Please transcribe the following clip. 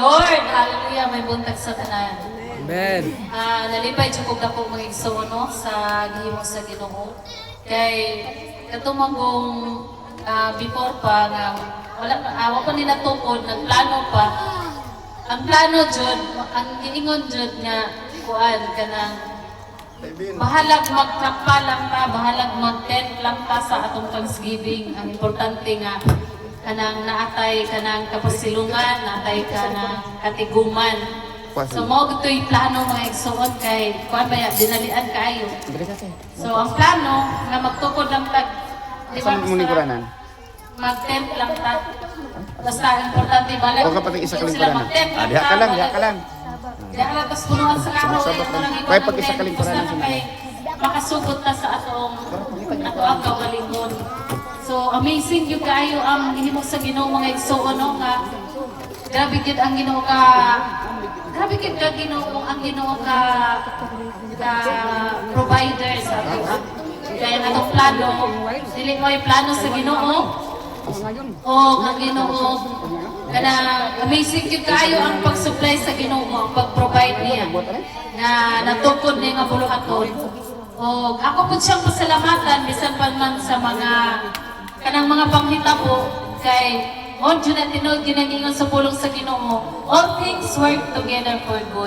Lord, hallelujah, may buntag sa tanan. Amen. Nalipay jud na po mga igsoon no sa gihimo sa Ginoo. Kay katumanggong before pa nga wa pa nila tukod, nagplano pa. Ang plano jud, ang giingon jud nga kuan kanang bahalag magkampa lang ta, bahalag mag-tent lang ta sa atong Thanksgiving. Ang importante nga kanang naatay kanang kapasilungan, naatay kanang katiguman. So mo gito'y plano mga igsoon kay kuan ba dinalian kayo. So ang plano nga magtukod lang tag di ba mag-tent lang ta. Basta importante balay. O kapag isa ka lingkuranan. Diha ka lang, diha ka lang. Diha ka lang tas punuan sa kahoy. Kaya pag isa ka lingkuranan sa mga. Makasugot ta sa atong ang kaugalingon. So amazing yung kayo ang hinimok sa Ginoo mga igsoon no nga grabe gid ang Ginoo ka grabe gid ka Ginoo ang Ginoo ka provider sa ato. Kaya atong plano dili mo plano sa Ginoo o ang Ginoo kana amazing yung kayo ang pag-supply sa Ginoo ang pag-provide niya na natukod niya nga buluhaton. O ako po siyang pasalamatan bisan pa man sa mga kanang mga panghitabo kay on jud na tinud ginangingon sa pulong sa Ginoo, all things work together for good.